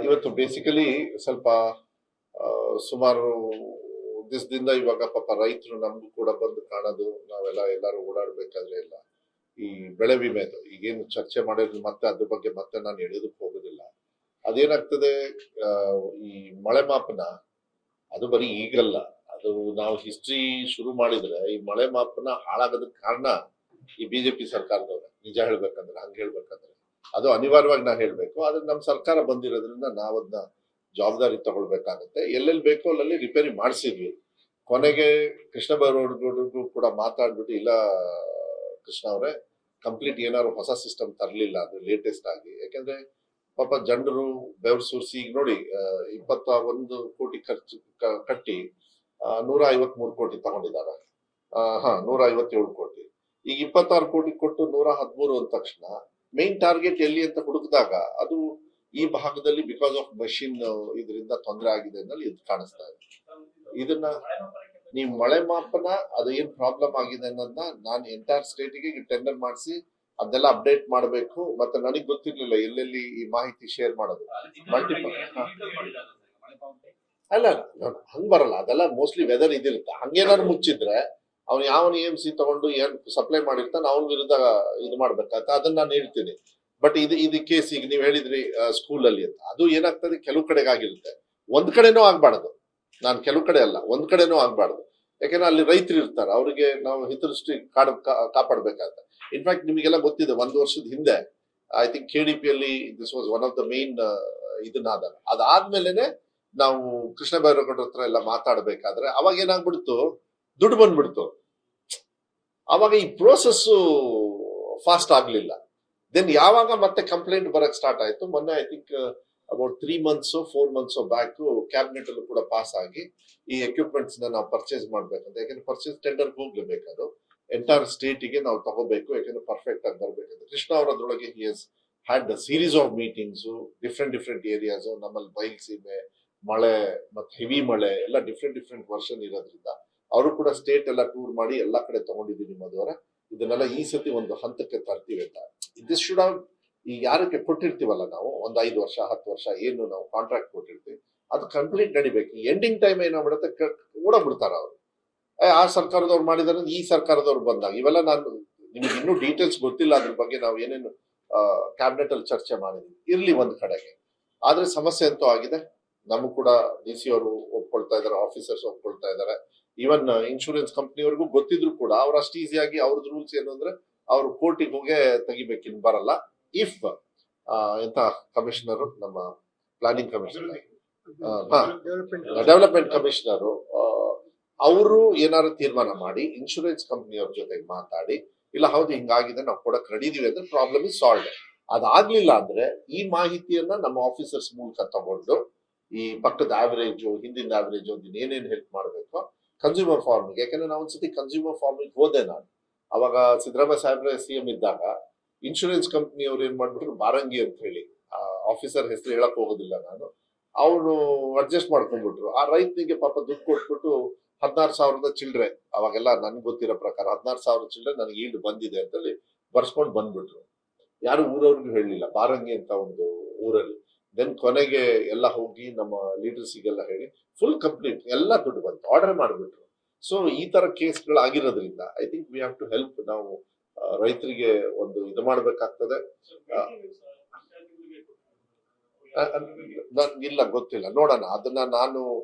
ಇವತ್ತು ಬೇಸಿಕಲಿ ಸ್ವಲ್ಪ ಸುಮಾರು ದಿವಸದಿಂದ ಇವಾಗ ಪಾಪ ರೈತರು ನಮ್ಗೂ ಕೂಡ ಬಂದು ಕಾಣೋದು, ನಾವೆಲ್ಲ ಎಲ್ಲರೂ ಓಡಾಡ್ಬೇಕಾದ್ರೆ ಎಲ್ಲ ಈ ಬೆಳೆ ವಿಮೆದು ಈಗೇನು ಚರ್ಚೆ ಮಾಡಿದ್ರು ಮತ್ತೆ ಅದ್ರ ಬಗ್ಗೆ ಮತ್ತೆ ನಾನು ಎಳೆಯೋದಕ್ಕೆ ಹೋಗೋದಿಲ್ಲ. ಅದೇನಾಗ್ತದೆ, ಈ ಮಳೆ ಮಾಪನ ಅದು ಬರೀ ಈಗಲ್ಲ, ಅದು ನಾವು ಹಿಸ್ಟ್ರಿ ಶುರು ಮಾಡಿದ್ರೆ ಈ ಮಳೆ ಮಾಪನ ಹಾಳಾಗೋದಕ್ಕೆ ಕಾರಣ ಈ ಬಿಜೆಪಿ ಸರ್ಕಾರದವ್ರೆ. ನಿಜ ಹೇಳ್ಬೇಕಂದ್ರೆ, ಹಂಗೆ ಹೇಳ್ಬೇಕಂದ್ರೆ ಅದು ಅನಿವಾರ್ಯವಾಗಿ ನಾ ಹೇಳ್ಬೇಕು. ಆದ್ರೆ ನಮ್ಮ ಸರ್ಕಾರ ಬಂದಿರೋದ್ರಿಂದ ನಾವದನ್ನ ಜವಾಬ್ದಾರಿ ತಗೊಳ್ಬೇಕಾಗತ್ತೆ. ಎಲ್ಲೆಲ್ಲಿ ಬೇಕೋ ಅಲ್ಲಲ್ಲಿ ರಿಪೇರಿ ಮಾಡಿಸಿದ್ವಿ. ಕೊನೆಗೆ ಕೃಷ್ಣ ಬೈರೇಗೌಡರಿಗೂ ಕೂಡ ಮಾತಾಡ್ಬಿಟ್ಟು, ಇಲ್ಲ ಕೃಷ್ಣ ಅವರೇ, ಕಂಪ್ಲೀಟ್ ಏನಾದ್ರು ಹೊಸ ಸಿಸ್ಟಮ್ ತರಲಿಲ್ಲ ಅದು ಲೇಟೆಸ್ಟ್ ಆಗಿ, ಯಾಕಂದ್ರೆ ಪಾಪ ಜನರು ಬೆವರು ಸುರಿಸಿ ಈಗ ನೋಡಿ 21 ಕೋಟಿ ಖರ್ಚು ಕಟ್ಟಿ 153 ಕೋಟಿ ತಗೊಂಡಿದ್ದಾರೆ. 157 ಕೋಟಿ. ಈಗ 26 ಕೋಟಿ ಕೊಟ್ಟು 113 ಅಂದ ತಕ್ಷಣ ಮೇನ್ ಟಾರ್ಗೆಟ್ ಎಲ್ಲಿ ಅಂತ ಹುಡುಕಿದಾಗ ಅದು ಈ ಭಾಗದಲ್ಲಿ ಬಿಕಾಸ್ ಆಫ್ ಮಷಿನ್ ಇದರಿಂದ ತೊಂದರೆ ಆಗಿದೆ ಅನ್ನಲ್ಲಿ ಇದು ಕಾಣಿಸ್ತಾ ಇದೆ. ಇದನ್ನ ನೀವು ಮಳೆ ಮಾಪನ ಅದು ಏನ್ ಪ್ರಾಬ್ಲಮ್ ಆಗಿದೆ ಅನ್ನೋದನ್ನ ನಾನು ಎಂಟೈರ್ ಸ್ಟೇಟಿಗೆ ಟೆಂಡರ್ ಮಾಡಿಸಿ ಅದೆಲ್ಲ ಅಪ್ಡೇಟ್ ಮಾಡಬೇಕು. ಮತ್ತೆ ನನಗೆ ಗೊತ್ತಿರ್ಲಿಲ್ಲ ಎಲ್ಲೆಲ್ಲಿ ಈ ಮಾಹಿತಿ ಶೇರ್ ಮಾಡೋದು. ಮಲ್ಟಿಪಲ್ ಅಲ್ಲ ಹಂಗ್ ಬರಲ್ಲ, ಅದೆಲ್ಲ ಮೋಸ್ಟ್ಲಿ ವೆದರ್ ಇದಿರುತ್ತೆ. ಹಂಗೇನಾದ್ರು ಮುಚ್ಚಿದ್ರೆ ಅವ್ನು ಯಾವನ್ EMC ತಗೊಂಡು ಏನ್ ಸಪ್ಲೈ ಮಾಡಿರ್ತಾನೆ ಅವನ ವಿರುದ್ಧ ಇದು ಮಾಡ್ಬೇಕಾಗತ್ತ, ಅದನ್ನ ನಾನು ಹೇಳ್ತೀನಿ. ಬಟ್ ಇದು ಕೇಸ್ ಈಗ ನೀವು ಹೇಳಿದ್ರಿ ಸ್ಕೂಲಲ್ಲಿ ಅಂತ, ಅದು ಏನಾಗ್ತದೆ ಕೆಲವು ಕಡೆಗೆ ಆಗಿರುತ್ತೆ, ಒಂದ್ ಕಡೆನೂ ಆಗ್ಬಾರ್ದು. ನಾನು ಕೆಲವು ಕಡೆ ಅಲ್ಲ, ಒಂದ್ ಕಡೆನೂ ಆಗ್ಬಾರ್ದು. ಯಾಕಂದ್ರೆ ಅಲ್ಲಿ ರೈತರು ಇರ್ತಾರೆ, ಅವ್ರಿಗೆ ನಾವು ಹಿತದೃಷ್ಟಿ ಕಾಪಾಡ್ಬೇಕಾಗತ್ತೆ. ಇನ್ಫ್ಯಾಕ್ಟ್ ನಿಮಗೆಲ್ಲ ಗೊತ್ತಿದೆ, 1 ವರ್ಷದ ಹಿಂದೆ ಐ ಥಿಂಕ್ KDP ಅಲ್ಲಿ this was one of the main ಇದನ್ನಾದಾಗ, ಅದಾದ್ಮೇಲೆನೆ ನಾವು ಕೃಷ್ಣ ಬೈರೇಗೌಡರ ಹತ್ರ ಎಲ್ಲ ಮಾತಾಡ್ಬೇಕಾದ್ರೆ ಅವಾಗ ಏನಾಗ್ಬಿಡ್ತು, ದುಡ್ಡು ಬಂದ್ಬಿಡ್ತು. ಅವಾಗ ಈ ಪ್ರೋಸೆಸ್ ಫಾಸ್ಟ್ ಆಗ್ಲಿಲ್ಲ. ದೆನ್ ಯಾವಾಗ ಮತ್ತೆ ಕಂಪ್ಲೇಂಟ್ ಬರಕ್ ಸ್ಟಾರ್ಟ್ ಆಯ್ತು, ಮೊನ್ನೆ I think about 3 months 4 months back cabinet ಅಲ್ಲೂ ಕೂಡ ಪಾಸ್ ಆಗಿ ಈ ಎಕ್ವಿಪ್ಮೆಂಟ್ಸ್ ನಾವು ಪರ್ಚೇಸ್ ಮಾಡ್ಬೇಕಂತ. ಯಾಕಂದ್ರೆ ಪರ್ಚೇಸ್ ಟೆಂಡರ್ ಹೋಗ್ಲೇಬೇಕು, ಅದು ಎಂಟೈರ್ ಸ್ಟೇಟಿಗೆ ನಾವು ತಗೋಬೇಕು, ಯಾಕಂದ್ರೆ ಪರ್ಫೆಕ್ಟ್ ಆಗಿ ಬರ್ಬೇಕಂತ. ಕೃಷ್ಣ ಅವರದ್ರೊಳಗೆ he has had the series of meetings, different areas. ನಮ್ಮಲ್ಲಿ ಬಯಲ್ಸೀಮೆ ಮಳೆ ಮತ್ತೆ ಹೆವಿ ಮಳೆ ಎಲ್ಲ ಡಿಫ್ರೆಂಟ್ ವರ್ಷನ್ ಇರೋದ್ರಿಂದ ಅವರು ಕೂಡ ಸ್ಟೇಟ್ ಎಲ್ಲ ಟೂರ್ ಮಾಡಿ ಎಲ್ಲಾ ಕಡೆ ತಗೊಂಡಿದ್ದೀನಿ ಮಧುವರ. ಇದನ್ನೆಲ್ಲ ಈ ಸತಿ ಒಂದು ಹಂತಕ್ಕೆ ತರ್ತೀವಿ ಅಂತ. ದಿಸ್ ಶುಡ್ ಹಾವ್, ಈಗ ಯಾರಕ್ಕೆ ಕೊಟ್ಟಿರ್ತೀವಲ್ಲ ನಾವು ಒಂದು 5 ವರ್ಷ 10 ವರ್ಷ ಏನು ನಾವು ಕಾಂಟ್ರಾಕ್ಟ್ ಕೊಟ್ಟಿರ್ತೀವಿ, ಅದು ಕಂಪ್ಲೀಟ್ ನಡಿಬೇಕು. ಎಂಡಿಂಗ್ ಟೈಮ್ ಏನಾಗ್ಬಿಡುತ್ತೆ, ಓಡಬಿಡ್ತಾರ ಅವರು. ಆ ಸರ್ಕಾರದವ್ರು ಮಾಡಿದಾರೆ, ಈ ಸರ್ಕಾರದವ್ರು ಬಂದಾಗ ಇವೆಲ್ಲ ನಾನು ನಿಮ್ಗೆ ಇನ್ನೂ ಡೀಟೇಲ್ಸ್ ಗೊತ್ತಿಲ್ಲ ಅದ್ರ ಬಗ್ಗೆ. ನಾವು ಏನೇನು ಕ್ಯಾಬಿನೆಟ್ ಅಲ್ಲಿ ಚರ್ಚೆ ಮಾಡಿದ್ವಿ ಇರ್ಲಿ ಒಂದ್ ಕಡೆಗೆ. ಆದ್ರೆ ಸಮಸ್ಯೆ ಅಂತೂ ಆಗಿದೆ. ನಮಗೂ ಕೂಡ DC ಅವರು ಒಪ್ಕೊಳ್ತಾ ಇದಾರೆ, ಆಫೀಸರ್ಸ್ ಒಪ್ಕೊಳ್ತಾ ಇದಾರೆ, ಈವನ್ ಇನ್ಶೂರೆನ್ಸ್ ಕಂಪ್ನಿಯವ್ರಿಗೂ ಗೊತ್ತಿದ್ರು ಕೂಡ ಅವ್ರು ಅಷ್ಟು ಈಸಿಯಾಗಿ ಅವ್ರದ್ದು ರೂಲ್ಸ್ ಏನು ಅಂದ್ರೆ ಅವ್ರು ಕೋರ್ಟಿಗೆ ಹೋಗಿ ತೆಗಿಬೇಕಿನ್ ಬರಲ್ಲ. ಇಫ್ ಎಂತ ಕಮಿಷನರ್, ನಮ್ಮ ಪ್ಲಾನಿಂಗ್ ಕಮಿಷನರ್, ಡೆವಲಪ್ಮೆಂಟ್ ಕಮಿಷನರ್, ಅವರು ಏನಾದ್ರು ತೀರ್ಮಾನ ಮಾಡಿ ಇನ್ಶೂರೆನ್ಸ್ ಕಂಪ್ನಿಯವ್ರ ಜೊತೆಗೆ ಮಾತಾಡಿ, ಇಲ್ಲ ಹೌದು ಹಿಂಗಾಗಿದೆ ನಾವು ಕೊಡಕ್ ರೆಡಿ ಇದೀವಿ ಅಂದ್ರೆ ಪ್ರಾಬ್ಲಮ್ ಇಸ್ ಸಾಲ್ವ್. ಅದಾಗ್ಲಿಲ್ಲ ಅಂದ್ರೆ ಈ ಮಾಹಿತಿಯನ್ನ ನಮ್ಮ ಆಫೀಸರ್ಸ್ ಮೂಲಕ ತಗೊಂಡು ಈ ಪಕ್ಕದ ಆವರೇಜ್, ಹಿಂದಿನ ಆವರೇಜ್ ಏನೇನ್ ಹೆಲ್ಪ್ ಮಾಡ್ಬೇಕು ಕನ್ಸ್ಯೂಮರ್ ಫಾರ್ಮಿಂಗ್. ಯಾಕಂದ್ರೆ ನಾವು ಒಂದ್ಸತಿ ಕನ್ಸ್ಯೂಮರ್ ಫಾರ್ಮಿಂಗ್ ಹೋದೆ ನಾನು. ಅವಾಗ ಸಿದ್ದರಾಮಯ್ಯ ಸಾಹೇಬ್ರೆ CM ಇದ್ದಾಗ ಇನ್ಶೂರೆನ್ಸ್ ಕಂಪ್ನಿ ಅವ್ರು ಏನ್ ಮಾಡ್ಬಿಟ್ರು, ಬಾರಂಗಿ ಅಂತ ಹೇಳಿ, ಆಫೀಸರ್ ಹೆಸರು ಹೇಳಕ್ ಹೋಗೋದಿಲ್ಲ ನಾನು, ಅವರು ಅಡ್ಜಸ್ಟ್ ಮಾಡ್ಕೊಂಡ್ಬಿಟ್ರು. ಆ ರೈತನಿಗೆ ಪಾಪ ದುಡ್ಡು ಕೊಟ್ಬಿಟ್ಟು 16,000 ಚಿಲ್ಡ್ರೆ, ಅವಾಗೆಲ್ಲ ನನ್ಗೆ ಗೊತ್ತಿರೋ ಪ್ರಕಾರ 16,000 ಚಿಲ್ಡ್ರೆ ನನಗೆ ಈಲ್ಡ್ ಬಂದಿದೆ ಅಂತ ಹೇಳಿ ಬರ್ಸ್ಕೊಂಡು ಬಂದ್ಬಿಟ್ರು. ಯಾರು ಊರವ್ರಿಗೂ ಹೇಳಲಿಲ್ಲ, ಬಾರಂಗಿ ಅಂತ ಒಂದು ಊರಲ್ಲಿ. ದೆನ್ ಕೊನೆಗೆ ಎಲ್ಲ ಹೋಗಿ ನಮ್ಮ ಲೀಡರ್ಸಿಗೆಲ್ಲ ಹೇಳಿ ಫುಲ್ ಕಂಪ್ಲೀಟ್ ಎಲ್ಲ ದುಡ್ಡು ಬಂತು, ಆರ್ಡರ್ ಮಾಡಿಬಿಟ್ರು. ಸೊ ಈ ತರ ಕೇಸ್ಗಳು ಆಗಿರೋದ್ರಿಂದ I think we have to help. ನಾವು ರೈತರಿಗೆ ಒಂದು ಇದು ಮಾಡ್ಬೇಕಾಗ್ತದೆ. ಇಲ್ಲ ಗೊತ್ತಿಲ್ಲ, ನೋಡೋಣ ಅದನ್ನ.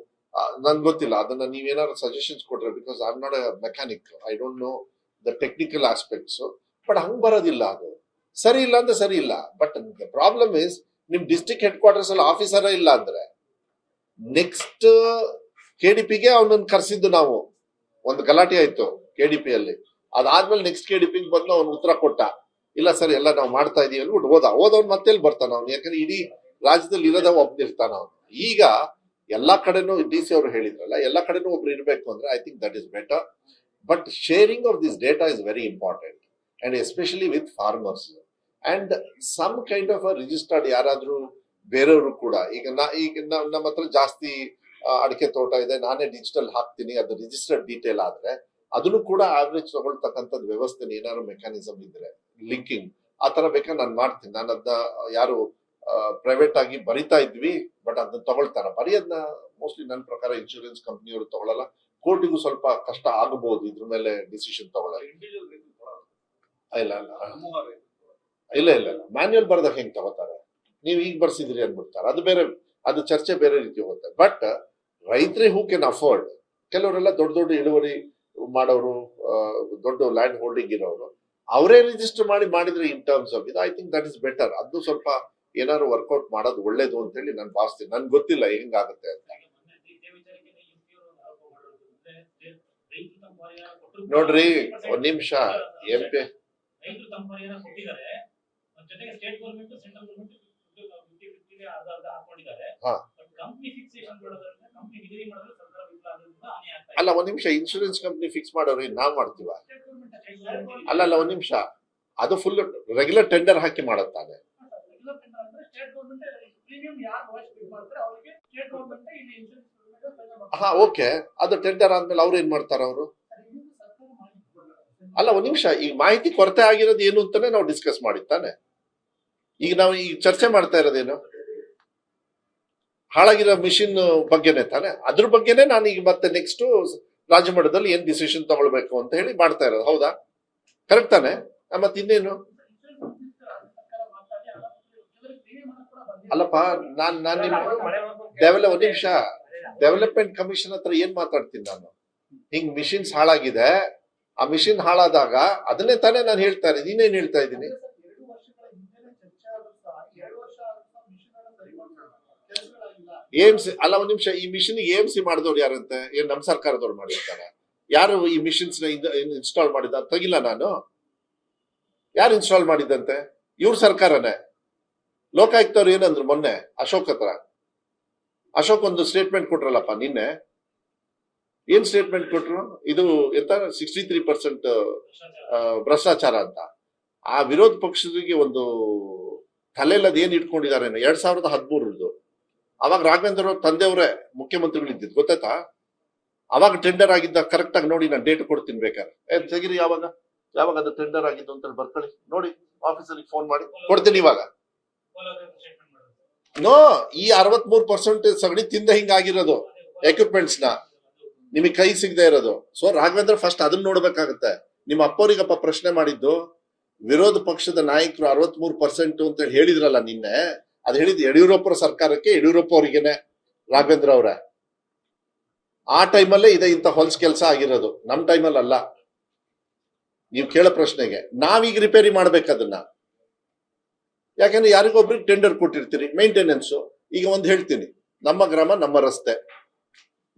ನನ್ಗೆ ಗೊತ್ತಿಲ್ಲ, ಅದನ್ನ ನೀವೇನಾದ್ರು ಸಜೆಷನ್ಸ್ ಕೊಟ್ರೆ, because I am not a mechanic, I don't know the technical aspects. But ಹಂಗ್ ಬರೋದಿಲ್ಲ, ಅದು ಸರಿ ಇಲ್ಲ ಅಂದ್ರೆ ಸರಿ ಇಲ್ಲ. ಬಟ್ ದ ಪ್ರಾಬ್ಲಮ್ ಇಸ್, ನಿಮ್ ಡಿಸ್ಟ್ರಿಕ್ಟ್ ಹೆಡ್ ಕ್ವಾರ್ಟರ್ಸ್ ಅಲ್ಲಿ ಆಫೀಸರ್ ಇಲ್ಲ ಅಂದ್ರೆ ನೆಕ್ಸ್ಟ್ KDPಗೆ ಅವನನ್ನ ಕರ್ಸಿದ್ದು ನಾವು. ಒಂದು ಗಲಾಟೆ ಆಯ್ತು KDP ಅಲ್ಲಿ. ಅದಾದ್ಮೇಲೆ ನೆಕ್ಸ್ಟ್ KDP ಬಂದು ಅವ್ನು ಉತ್ತರ ಕೊಟ್ಟ, ಇಲ್ಲ ಸರ್ ಎಲ್ಲ ನಾವು ಮಾಡ್ತಾ ಇದೀವಿ ಅಂದ್ಬಿಟ್ಟು ಹೋದವ್ನು ಮತ್ತೆಲ್ಲಿ ಬರ್ತಾನ ಅವ್ನು, ಯಾಕಂದ್ರೆ ಇಡೀ ರಾಜ್ಯದಲ್ಲಿ ಇರೋದ ಒಬ್ಬನಿರ್ತಾನ ಅವನು. ಈಗ ಎಲ್ಲಾ ಕಡೆನೂ DC ಅವರು ಹೇಳಿದ್ರಲ್ಲ, ಎಲ್ಲಾ ಕಡೆನೂ ಒಬ್ರು ಇರ್ಬೇಕು ಅಂದ್ರೆ I think that is better. But sharing of this data is very important, and especially with farmers. And some kind of registered ಯಾರಾದ್ರೂ ಬೇರೆಯವರು ಕೂಡ, ಈಗ ನಮ್ಮ ಹತ್ರ ಜಾಸ್ತಿ ಅಡಿಕೆ ತೋಟ ಇದೆ, ನಾನೇ ಡಿಜಿಟಲ್ ಹಾಕ್ತೀನಿ, ಅದು ರಿಜಿಸ್ಟರ್ಡ್ ಡೀಟೇಲ್ ಆದ್ರೆ ಅದನ್ನು ಕೂಡ ಆವ್ರೇಜ್ ತಗೊಳ್ತಕ್ಕಂಥದ್ದು ವ್ಯವಸ್ಥೆ ಏನಾದ್ರು ಮೆಕ್ಯಾನಿಸಮ್ ಇದ್ರೆ ಲಿಂಕಿಂಗ್ ಆ ತರ ಬೇಕಾದ್ರೆ ನಾನು ಮಾಡ್ತೀನಿ. ನಾನು ಅದನ್ನ ಯಾರು ಪ್ರೈವೇಟ್ ಆಗಿ ಬರಿತಾ ಇದ್ವಿ, ಬಟ್ ಅದನ್ನ ತಗೊಳ್ತಾರ. ಬರೆಯೋದನ್ನ ಮೋಸ್ಟ್ಲಿ ನನ್ನ ಪ್ರಕಾರ ಇನ್ಶೂರೆನ್ಸ್ ಕಂಪ್ನಿಯವರು ತಗೊಳ್ಳಲ್ಲ. ಕೋರ್ಟಿಗೂ ಸ್ವಲ್ಪ ಕಷ್ಟ ಆಗಬಹುದು ಇದ್ರ ಮೇಲೆ ಡಿಸಿಷನ್ ತಗೊಳ್ಳಲ್ಲ. ಇಲ್ಲ ಇಲ್ಲ ಇಲ್ಲ ಇಲ್ಲ ಮ್ಯಾನ್ಯುಯಲ್ ಬರ್ದಾಗ ಹೆಂಗ್ ತಗೋತಾರೆ? ನೀವು ಈಗ ಬರ್ಸಿದ್ರಿ ಅನ್ಬಿಡ್ತಾರೆ, ಅದು ಬೇರೆ, ಅದು ಚರ್ಚೆ ಬೇರೆ ರೀತಿ ಹೋಗುತ್ತೆ. ಬಟ್ ರೈತರೇ ಹೂ ಕ್ಯಾನ್ ಅಫೋರ್ಡ್, ಕೆಲವರೆಲ್ಲ ದೊಡ್ಡ ದೊಡ್ಡ ಇಳುವರಿ ಮಾಡೋರು, ದೊಡ್ಡ ಲ್ಯಾಂಡ್ ಹೋಲ್ಡಿಂಗ್ ಇರೋರು, ಅವರೇ ರಿಜಿಸ್ಟರ್ ಮಾಡಿದ್ರೆ ಇನ್ ಟರ್ಮ್ಸ್ ಆಫ್ ಇದು I think that is better. ಅದು ಸ್ವಲ್ಪ ಏನಾದ್ರು ವರ್ಕೌಟ್ ಮಾಡೋದು ಒಳ್ಳೇದು ಅಂತ ಹೇಳಿ ನಾನು ಭಾವಿಸ್ತೀನಿ. ನನ್ಗೆ ಗೊತ್ತಿಲ್ಲ ಹೆಂಗಾಗುತ್ತೆ ಅಂತ. ನೋಡ್ರಿ ಒಂದ್ ನಿಮಿಷ, MP ಅಲ್ಲ ಒಂದ್ ನಿಮಿಷ, ಇನ್ಶೂರೆನ್ಸ್ ಕಂಪ್ನಿ ಫಿಕ್ಸ್ ಮಾಡೋರು ನಾವ್ ಮಾಡ್ತೀವ? ಅಲ್ಲ ಒಂದ್ ನಿಮಿಷ, ಅದು ಫುಲ್ ರೆಗ್ಯುಲರ್ ಟೆಂಡರ್ ಹಾಕಿ ಮಾಡತ್ತಾನೆ. ಹಾ ಓಕೆ, ಅದು ಟೆಂಡರ್ ಆದ್ಮೇಲೆ ಅವ್ರು ಏನ್ ಮಾಡ್ತಾರ? ಅವರು ಅಲ್ಲ ಒಂದ್ ನಿಮಿಷ, ಈಗ ಮಾಹಿತಿ ಕೊರತೆ ಆಗಿರೋದು ಏನು ಅಂತಾನೆ ನಾವು ಡಿಸ್ಕಸ್ ಮಾಡಿತ್ತಾನೆ. ಈಗ ನಾವು ಈಗ ಚರ್ಚೆ ಮಾಡ್ತಾ ಇರೋದೇನು? ಹಾಳಾಗಿರೋ ಮಿಷಿನ್ ಬಗ್ಗೆನೆ ತಾನೆ. ಅದ್ರ ಬಗ್ಗೆನೆ ನಾನು ಈಗ ಮತ್ತೆ ನೆಕ್ಸ್ಟ್ ರಾಜ್ಯ ಮಟ್ಟದಲ್ಲಿ ಏನ್ ಡಿಸಿಷನ್ ತಗೊಳ್ಬೇಕು ಅಂತ ಹೇಳಿ ಮಾಡ್ತಾ ಇರೋದು. ಹೌದಾ? ಕರೆಕ್ಟ್ ತಾನೆ? ಮತ್ತೆ ಇನ್ನೇನು? ಅಲ್ಲಪ್ಪ, ನಾನ್ ಒಂದ್ ನಿಮಿಷ, ಡೆವಲಪ್ಮೆಂಟ್ ಕಮಿಷನ್ ಹತ್ರ ಏನ್ ಮಾತಾಡ್ತೀನಿ ನಾನು? ಹಿಂಗ್ ಮಿಷಿನ್ಸ್ ಹಾಳಾಗಿದೆ, ಆ ಮಿಷಿನ್ ಹಾಳಾದಾಗ ಅದನ್ನೇ ತಾನೇ ನಾನು ಹೇಳ್ತಾ ಇದ್ದೀನಿ. ನೀನೇನ್ ಹೇಳ್ತಾ ಇದ್ದೀನಿ? AMC ಅಲ್ಲ ಒಂದ್ ನಿಮಿಷ, ಈ ಮಿಷಿನ್ AMC ಮಾಡಿದವ್ರು ಯಾರಂತೆ? ಏನ್ ನಮ್ ಸರ್ಕಾರದವ್ರು ಮಾಡಿರ್ತಾರೆ? ಯಾರು ಈ ಮಿಷಿನ್ಸ್ ಇನ್ಸ್ಟಾಲ್ ಮಾಡಿದ? ತೆಗಿಲ್ಲ ನಾನು. ಯಾರು ಇನ್ಸ್ಟಾಲ್ ಮಾಡಿದ್ದಂತೆ? ಇವ್ರ ಸರ್ಕಾರನೇ. ಲೋಕಾಯುಕ್ತವ್ರು ಏನಂದ್ರು ಮೊನ್ನೆ ಅಶೋಕ್ ಹತ್ರ? ಅಶೋಕ್ ಒಂದು ಸ್ಟೇಟ್ಮೆಂಟ್ ಕೊಟ್ರಲ್ಲಪ್ಪ ನಿನ್ನೆ. ಏನ್ ಸ್ಟೇಟ್ಮೆಂಟ್ ಕೊಟ್ರು? ಇದು ಎಂತ 63% ಭ್ರಷ್ಟಾಚಾರ ಅಂತ. ಆ ವಿರೋಧ ಪಕ್ಷರಿಗೆ ಒಂದು ತಲೆಲ್ಲದ ಏನ್ ಇಟ್ಕೊಂಡಿದ್ದಾರೆ 2013 ಅವಾಗ ರಾಘವೇಂದ್ರ ಅವ್ರ ತಂದೆಯವರೇ ಮುಖ್ಯಮಂತ್ರಿಗಳಿದ್ದಿದ್ದು, ಗೊತ್ತಾಯ್ತಾ? ಅವಾಗ ಟೆಂಡರ್ ಆಗಿದ್ದ ಕರೆಕ್ಟ್ ಆಗಿ ನೋಡಿ, ನಾನು ಡೇಟ್ ಕೊಡ್ತೀನಿ ಬೇಕಾದ್ರೆ. ತೆಗಿರಿ, ಯಾವಾಗ ಅದು ಟೆಂಡರ್ ಆಗಿದ್ದು ಅಂತ ಬರ್ಕೊಳ್ಳಿ, ನೋಡಿ ಆಫೀಸಲ್ಲಿ ಫೋನ್ ಮಾಡಿ ಕೊಡ್ತೀನಿ. ಇವಾಗ ನೋ, ಈ 63% ಸಗಣಿ ತಿಂದ ಹಿಂಗಾಗಿರೋದು ಎಕ್ವಿಪ್ಮೆಂಟ್ಸ್ ನ ನಿಮಗೆ ಕೈ ಸಿಗದೆ ಇರೋದು. ಸೊ ರಾಘವೇಂದ್ರ ಫಸ್ಟ್ ಅದನ್ನ ನೋಡ್ಬೇಕಾಗತ್ತೆ. ನಿಮ್ಮ ಅಪ್ಪವ್ರಿಗಪ್ಪ ಪ್ರಶ್ನೆ ಮಾಡಿದ್ದು, ವಿರೋಧ ಪಕ್ಷದ ನಾಯಕರು 63% ಅಂತ ಹೇಳಿದ್ರಲ್ಲ ನಿನ್ನೆ, ಅದು ಹೇಳಿದ್ ಯಡಿಯೂರಪ್ಪ ಸರ್ಕಾರಕ್ಕೆ, ಯಡಿಯೂರಪ್ಪ ಅವರಿಗೇನೆ, ರಾಘವೇಂದ್ರ ಅವರೇ. ಆ ಟೈಮಲ್ಲೇ ಇದೆ ಇಂಥ ಹೊಲ್ಸ್ ಕೆಲಸ ಆಗಿರೋದು, ನಮ್ ಟೈಮಲ್ಲಿ ಅಲ್ಲ. ನೀವು ಕೇಳೋ ಪ್ರಶ್ನೆಗೆ ನಾವೀಗ ರಿಪೇರಿ ಮಾಡ್ಬೇಕದನ್ನ. ಯಾಕಂದ್ರೆ ಯಾರಿಗೊಬ್ರಿಗೆ ಟೆಂಡರ್ ಕೊಟ್ಟಿರ್ತೀರಿ, ಮೇಂಟೆನೆನ್ಸ್. ಈಗ ಒಂದ್ ಹೇಳ್ತೀನಿ, ನಮ್ಮ ಗ್ರಾಮ ನಮ್ಮ ರಸ್ತೆ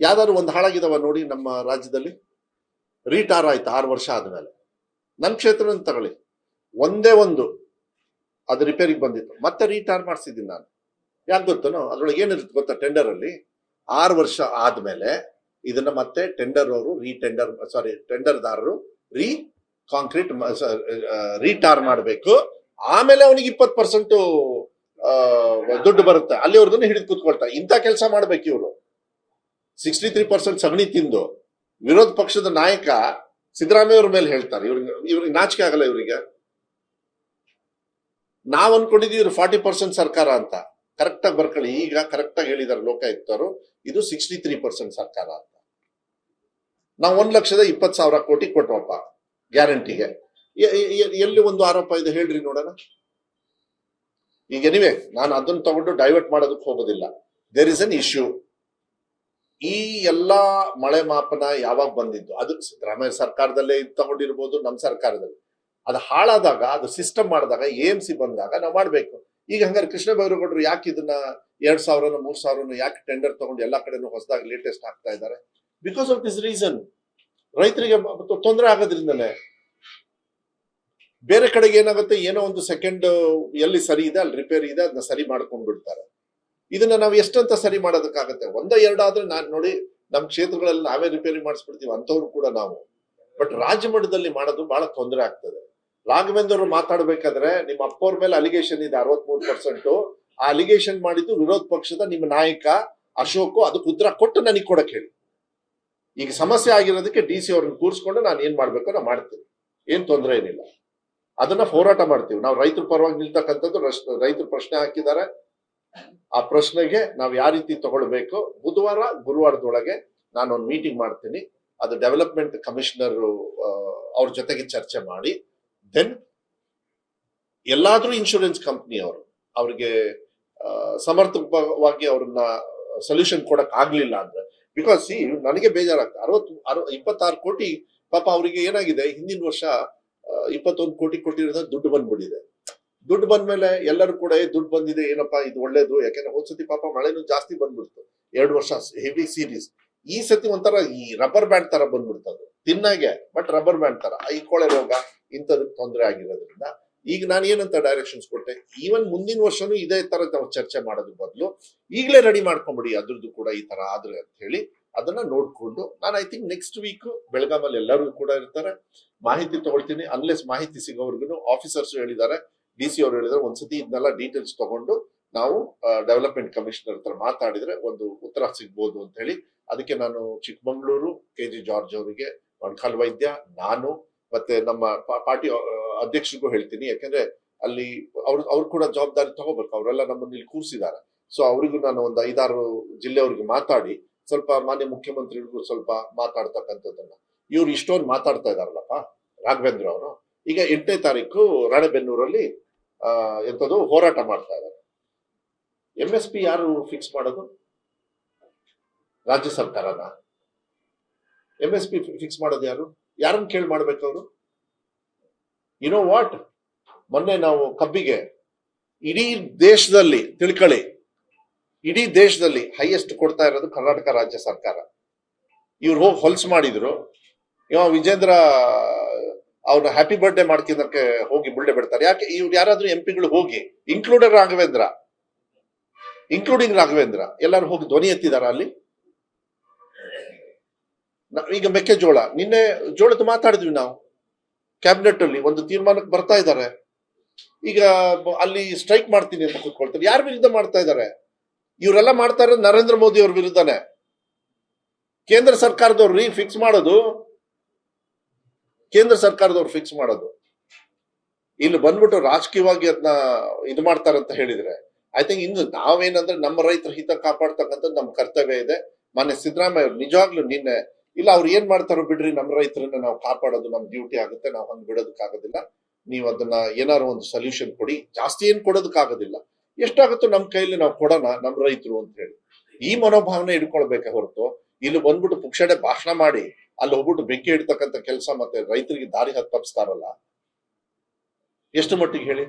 ಯಾವ್ದಾದ್ರು ಒಂದು ಹಾಳಾಗಿದಾವ ನೋಡಿ ನಮ್ಮ ರಾಜ್ಯದಲ್ಲಿ. ರೀಟಾರ್ ಆಯ್ತು 6 ವರ್ಷ ಆದ್ಮೇಲೆ. ನನ್ನ ಕ್ಷೇತ್ರ ತಗೊಳ್ಳಿ, ಒಂದೇ ಒಂದು ಅದು ರಿಪೇರಿಗೆ ಬಂದಿತ್ತು, ಮತ್ತೆ ರೀಟಾರ್ ಮಾಡಿಸಿದ್ದೀನಿ ನಾನು. ಯಾಕೆ ಗೊತ್ತನೋ? ಅದ್ರೊಳಗೆ ಏನಿರುತ್ತೆ ಗೊತ್ತಾ? ಟೆಂಡರ್ ಅಲ್ಲಿ 6 ವರ್ಷ ಆದ್ಮೇಲೆ ಇದನ್ನ ಮತ್ತೆ ಟೆಂಡರ್ದಾರರು ಕಾಂಕ್ರೀಟ್ ರೀಟಾರ್ ಮಾಡಬೇಕು. ಆಮೇಲೆ ಅವನಿಗೆ 20% ದುಡ್ಡು ಬರುತ್ತೆ. ಅಲ್ಲಿವರೆಗೂ ಹಿಡಿದು ಕೂತ್ಕೊಳ್ತಾರೆ. ಇಂಥ ಕೆಲಸ ಮಾಡ್ಬೇಕು ಇವರು. 63% ಸಗಣಿ ತಿಂದು ವಿರೋಧ ಪಕ್ಷದ ನಾಯಕ ಸಿದ್ದರಾಮಯ್ಯ ಅವ್ರ ಮೇಲೆ ಹೇಳ್ತಾರೆ. ಇವ್ರಿಗೆ ನಾಚಿಕೆ ಆಗಲ್ಲ ಇವರಿಗೆ? ನಾವ್ ಅನ್ಕೊಂಡಿದೀವಿ ಇವ್ರು 40% ಸರ್ಕಾರ ಅಂತ. ಕರೆಕ್ಟ್ ಆಗಿ ಬರ್ಕೊಳ್ಳಿ, ಈಗ ಕರೆಕ್ಟ್ ಆಗಿ ಹೇಳಿದಾರೆ ಲೋಕಾಯುಕ್ತರು, ಇದು 63% ಸರ್ಕಾರ ಅಂತ. ನಾವು 1,20,000 ಕೋಟಿ ಕೊಟ್ವಪ್ಪ ಗ್ಯಾರಂಟಿಗೆ. ಎಲ್ಲಿ ಒಂದು ಆರೋಪ ಇದೆ ಹೇಳ್ರಿ ನೋಡೋಣ. ಈಗ ಎನಿವೆ, ನಾನು ಅದನ್ನ ತಗೊಂಡು ಡೈವರ್ಟ್ ಮಾಡೋದಕ್ಕೆ ಹೋಗೋದಿಲ್ಲ. There is an issue. ಈ ಎಲ್ಲಾ ಮಳೆ ಮಾಪನ ಯಾವಾಗ ಬಂದಿದ್ದು? ಅದು ಸಿದ್ದರಾಮಯ್ಯ ಸರ್ಕಾರದಲ್ಲೇ ತಗೊಂಡಿರ್ಬೋದು, ನಮ್ಮ ಸರ್ಕಾರದಲ್ಲಿ. ಅದು ಹಾಳಾದಾಗ, ಅದು ಸಿಸ್ಟಮ್ ಮಾಡಿದಾಗ, AMC ಬಂದಾಗ ನಾವು ಮಾಡ್ಬೇಕು. ಈಗ ಹಂಗಾರೆ ಕೃಷ್ಣ ಬೈರೇಗೌಡರು ಯಾಕೆ ಇದನ್ನ 2,000 3,000 ಯಾಕೆ ಟೆಂಡರ್ ತಗೊಂಡು ಎಲ್ಲಾ ಕಡೆನೂ ಹೊಸದಾಗಿ ಲೇಟೆಸ್ಟ್ ಆಗ್ತಾ ಇದ್ದಾರೆ? Because of this reason. ರೈತರಿಗೆ ತೊಂದರೆ ಆಗೋದ್ರಿಂದಲೇ. ಬೇರೆ ಕಡೆಗೆ ಏನಾಗುತ್ತೆ, ಏನೋ ಒಂದು ಸೆಕೆಂಡ್ ಎಲ್ಲಿ ಸರಿ ಇದೆ ಅಲ್ಲಿ ರಿಪೇರಿ ಇದೆ, ಅದನ್ನ ಸರಿ ಮಾಡ್ಕೊಂಡ್ ಬಿಡ್ತಾರೆ. ಇದನ್ನ ನಾವು ಎಷ್ಟಂತ ಸರಿ ಮಾಡೋದಕ್ಕಾಗತ್ತೆ? 1-2 ಆದ್ರೆ ನಾನ್ ನೋಡಿ, ನಮ್ ಕ್ಷೇತ್ರಗಳಲ್ಲಿ ನಾವೇ ರಿಪೇರಿ ಮಾಡಿಸ್ಬಿಡ್ತೀವಿ ಅಂತವ್ರು ಕೂಡ ನಾವು. ಬಟ್ ರಾಜ್ಯ ಮಟ್ಟದಲ್ಲಿ ಮಾಡೋದು ಬಹಳ ತೊಂದರೆ ಆಗ್ತದೆ. ರಾಘವೇಂದ್ರ ಅವರು ಮಾತಾಡ್ಬೇಕಾದ್ರೆ ನಿಮ್ಮ ಅಪ್ಪವ್ರ ಮೇಲೆ ಅಲಿಗೇಷನ್ ಇದೆ 63%. ಆ ಅಲಿಗೇಷನ್ ಮಾಡಿದ್ದು ವಿರೋಧ ಪಕ್ಷದ ನಿಮ್ಮ ನಾಯಕ ಅಶೋಕ್. ಅದಕ್ಕೆ ಉತ್ತರ ಕೊಟ್ಟು ನನಗೆ ಕೊಡಕ್ ಹೇಳಿ. ಈಗ ಸಮಸ್ಯೆ ಆಗಿರೋದಕ್ಕೆ DC ಅವ್ರನ್ನ ಕೂರಿಸ್ಕೊಂಡು ನಾನು ಏನ್ ಮಾಡ್ಬೇಕೋ ನಾವು ಮಾಡ್ತೀನಿ, ಏನ್ ತೊಂದರೆ ಏನಿಲ್ಲ. ಅದನ್ನ ಹೋರಾಟ ಮಾಡ್ತೀವಿ ನಾವು. ರೈತರ ಪರವಾಗಿ ನಿಲ್ತಕ್ಕಂಥದ್ದು, ರೈತರು ಪ್ರಶ್ನೆ ಹಾಕಿದ್ದಾರೆ, ಆ ಪ್ರಶ್ನೆಗೆ ನಾವು ಯಾವ ರೀತಿ ತಗೊಳ್ಬೇಕು, ಬುಧವಾರ ಗುರುವಾರದೊಳಗೆ ನಾನು ಒಂದು ಮೀಟಿಂಗ್ ಮಾಡ್ತೀನಿ. ಅದು ಡೆವಲಪ್ಮೆಂಟ್ ಕಮಿಷನರ್ ಅವ್ರ ಜೊತೆಗೆ ಚರ್ಚೆ ಮಾಡಿ, ದೆನ್ ಎಲ್ಲಾದ್ರೂ ಇನ್ಶೂರೆನ್ಸ್ ಕಂಪ್ನಿ ಅವ್ರಿಗೆ ಸಮರ್ಪಕವಾಗಿ ಅವ್ರನ್ನ ಸೊಲ್ಯೂಷನ್ ಕೊಡಕ್ ಆಗ್ಲಿಲ್ಲ ಅಂದ್ರೆ, ಬಿಕಾಸ್ ನನಗೆ ಬೇಜಾರಾಗ್ತದೆ. 26 ಕೋಟಿ ಪಾಪ ಅವರಿಗೆ ಏನಾಗಿದೆ, ಹಿಂದಿನ ವರ್ಷ 21 ಕೋಟಿ ಕೊಟ್ಟಿರೋದ ದುಡ್ಡು ಬಂದ್ಬಿಟ್ಟಿದೆ. ದುಡ್ಡು ಬಂದ್ಮೇಲೆ ಎಲ್ಲರೂ ಕೂಡ ದುಡ್ಡು ಬಂದಿದೆ ಏನಪ್ಪಾ ಇದು ಒಳ್ಳೇದು, ಯಾಕೆಂದ್ರೆ ಹೋದ್ಸತಿ ಪಾಪ ಮಳೆನೂ ಜಾಸ್ತಿ ಬಂದ್ಬಿಡ್ತು, 2 ವರ್ಷ ಹೆವಿ ಸೀರೀಸ್. ಈ ಸತಿ ಒಂಥರ ಈ ರಬ್ಬರ್ ಬ್ಯಾಂಡ್ ತರ ಬಂದ್ಬಿಡ್ತದೆ, ತಿನ್ನಾಗೆ ಬಟ್ ರಬ್ಬರ್ ಬ್ಯಾಂಡ್ ತರ. ಈ ಕೊಳೆ ರೋಗ ಇಂಥದಕ್ಕೆ ತೊಂದರೆ ಆಗಿರೋದ್ರಿಂದ ಈಗ ನಾನು ಏನಂತ ಡೈರೆಕ್ಷನ್ಸ್ ಕೊಟ್ಟೆ, ಈವನ್ ಮುಂದಿನ ವರ್ಷನೂ ಇದೇ ತರ ನಾವು ಚರ್ಚೆ ಮಾಡೋದ್ರ ಬದಲು ಈಗಲೇ ರೆಡಿ ಮಾಡ್ಕೊಂಬಿಡಿ, ಅದ್ರದ್ದು ಕೂಡ ಈ ತರ ಆದ್ರೆ ಅಂತ ಹೇಳಿ ಅದನ್ನ ನೋಡ್ಕೊಂಡು ನಾನು ಐ ಥಿಂಕ್ ನೆಕ್ಸ್ಟ್ ವೀಕ್ ಬೆಳಗಾಮಲ್ಲಿ ಎಲ್ಲರೂ ಕೂಡ ಇರ್ತಾರೆ, ಮಾಹಿತಿ ತಗೊಳ್ತೀನಿ. ಅನ್ಲೆಸ್ ಮಾಹಿತಿ ಸಿಗೋವರ್ಗು ಆಫೀಸರ್ಸ್ ಹೇಳಿದ್ದಾರೆ, DC ಅವರು ಹೇಳಿದ್ರೆ ಒಂದ್ಸತಿ ಇದನ್ನೆಲ್ಲ ಡೀಟೇಲ್ಸ್ ತಗೊಂಡು ನಾವು ಡೆವಲಪ್ಮೆಂಟ್ ಕಮಿಷನರ್ ಹತ್ರ ಮಾತಾಡಿದ್ರೆ ಒಂದು ಉತ್ತರ ಸಿಗ್ಬೋದು ಅಂತ ಹೇಳಿ, ಅದಕ್ಕೆ ನಾನು ಚಿಕ್ಕಮಂಗ್ಳೂರು KG ಜಾರ್ಜ್ ಅವರಿಗೆ, ಮೊಣಕಾಲ್ ವೈದ್ಯ, ನಾನು ಮತ್ತೆ ನಮ್ಮ ಪಾರ್ಟಿ ಅಧ್ಯಕ್ಷರಿಗೂ ಹೇಳ್ತೀನಿ. ಯಾಕಂದ್ರೆ ಅಲ್ಲಿ ಅವ್ರು ಕೂಡ ಜವಾಬ್ದಾರಿ ತಗೋಬೇಕು, ಅವರೆಲ್ಲ ನಮ್ಮನ್ನ ಇಲ್ಲಿ ಕೂರಿಸಿದ್ದಾರೆ. ಸೊ ಅವರಿಗೂ ನಾನು ಒಂದು 5-6 ಜಿಲ್ಲೆಯವ್ರಿಗೆ ಮಾತಾಡಿ ಸ್ವಲ್ಪ ಮಾನ್ಯ ಮುಖ್ಯಮಂತ್ರಿಗಳಿಗೂ ಸ್ವಲ್ಪ ಮಾತಾಡ್ತಕ್ಕಂಥದ್ದನ್ನ, ಇವ್ರು ಇಷ್ಟೊಂದು ಮಾತಾಡ್ತಾ ಇದಾರಲ್ಲಪ್ಪ ರಾಘವೇಂದ್ರ ಅವರು, ಈಗ 8ನೇ ತಾರೀಕು ರಾಣೆಬೆನ್ನೂರಲ್ಲಿ ಎಂಥದ್ದು ಹೋರಾಟ ಮಾಡ್ತಾ ಇದ್ದಾರೆ. MSP ಯಾರು ಫಿಕ್ಸ್ ಮಾಡೋದು? ರಾಜ್ಯ ಸರ್ಕಾರನ. MSP ಫಿಕ್ಸ್ ಮಾಡೋದು ಯಾರು? ಯಾರನ್ನ ಕೇಳಿ ಮಾಡ್ಬೇಕು ಅವರು? ನೋ ವಾಟ್, ಮೊನ್ನೆ ನಾವು ಕಬ್ಬಿಗೆ ಇಡೀ ದೇಶದಲ್ಲಿ ತಿಳ್ಕೊಳ್ಳಿ, ಇಡೀ ದೇಶದಲ್ಲಿ ಹೈಯೆಸ್ಟ್ ಕೊಡ್ತಾ ಇರೋದು ಕರ್ನಾಟಕ ರಾಜ್ಯ ಸರ್ಕಾರ. ಇವ್ರು ಹೋಗಿ ಹೊಲ್ಸ್ ಮಾಡಿದ್ರು, ಇವ ವಿಜೇಂದ್ರ ಅವ್ರನ್ನ ಹ್ಯಾಪಿ ಬರ್ಡೇ ಮಾಡ್ತಿದ್ದಕ್ಕೆ ಹೋಗಿ ಬುಳ್ಳೆ ಬಿಡ್ತಾರೆ. ಯಾಕೆ ಇವ್ರು ಯಾರಾದ್ರೂ MP ಗಳು ಹೋಗಿ ಇನ್ಕ್ಲೂಡಿಂಗ್ ರಾಘವೇಂದ್ರ ಎಲ್ಲರೂ ಹೋಗಿ ಧ್ವನಿ ಎತ್ತಿದಾರ ಅಲ್ಲಿ? ಈಗ ಮೆಕ್ಕೆಜೋಳ, ನಿನ್ನೆ ಜೋಳದ ಮಾತಾಡಿದ್ವಿ ನಾವು ಕ್ಯಾಬಿನೆಟ್ ಅಲ್ಲಿ, ಒಂದು ತೀರ್ಮಾನಕ್ಕೆ ಬರ್ತಾ ಇದ್ದಾರೆ. ಈಗ ಅಲ್ಲಿ ಸ್ಟ್ರೈಕ್ ಮಾಡ್ತೀನಿ ಅಂತ ಕೂತ್ಕೊಳ್ತಾರೆ. ಯಾರ ವಿರುದ್ಧ ಮಾಡ್ತಾ ಇದ್ದಾರೆ? ಇವರೆಲ್ಲ ಮಾಡ್ತಾ ಇರೋದು ನರೇಂದ್ರ ಮೋದಿ ಅವ್ರ ವಿರುದ್ಧನೇ. ಕೇಂದ್ರ ಸರ್ಕಾರದವ್ರು ಫಿಕ್ಸ್ ಮಾಡೋದು, ಕೇಂದ್ರ ಸರ್ಕಾರದವ್ರು ಫಿಕ್ಸ್ ಮಾಡೋದು. ಇಲ್ಲಿ ಬಂದ್ಬಿಟ್ಟು ರಾಜಕೀಯವಾಗಿ ಅದನ್ನ ಇದು ಮಾಡ್ತಾರಂತ ಹೇಳಿದ್ರೆ ಐ ಥಿಂಕ್ ಇನ್ನು ನಾವೇನಂದ್ರೆ ನಮ್ಮ ರೈತರ ಹಿತ ಕಾಪಾಡ್ತಕ್ಕಂಥದ್ದು ನಮ್ಮ ಕರ್ತವ್ಯ ಇದೆ. ಮಾನ್ಯ ಸಿದ್ದರಾಮಯ್ಯ ಅವ್ರು ನಿಜವಾಗ್ಲೂ ನಿನ್ನೆ ಇಲ್ಲ, ಅವ್ರು ಏನ್ ಮಾಡ್ತಾರೋ ಬಿಡ್ರಿ, ನಮ್ಮ ರೈತರನ್ನ ನಾವು ಕಾಪಾಡೋದು ನಮ್ಮ ಡ್ಯೂಟಿ ಆಗುತ್ತೆ, ನಾವು ಹಂಗ್ ಬಿಡೋದಕ್ಕಾಗೋದಿಲ್ಲ, ನೀವು ಅದನ್ನ ಏನಾದ್ರು ಒಂದು ಸೊಲ್ಯೂಷನ್ ಕೊಡಿ, ಜಾಸ್ತಿ ಏನ್ ಕೊಡೋದಕ್ಕಾಗೋದಿಲ್ಲ, ಎಷ್ಟಾಗುತ್ತೋ ನಮ್ಮ ಕೈಯಲ್ಲಿ ನಾವು ಕೊಡೋಣ ನಮ್ಮ ರೈತರು ಅಂತ ಹೇಳಿ ಈ ಮನೋಭಾವನೆ ಇಟ್ಕೊಳ್ಬೇಕೆ ಹೊರತು ಇಲ್ಲಿ ಬಂದ್ಬಿಟ್ಟು ಪುಕ್ಷಡೆ ಭಾಷಣ ಮಾಡಿ ಅಲ್ಲಿ ಹೋಗ್ಬಿಟ್ಟು ಬೆಂಕಿ ಇಡ್ತಕ್ಕಂಥ ಕೆಲಸ ಮತ್ತೆ ರೈತರಿಗೆ ದಾರಿ ತಪ್ಪಿಸ್ತಾರಲ್ಲ, ಎಷ್ಟು ಮಟ್ಟಿಗೆ ಹೇಳಿ?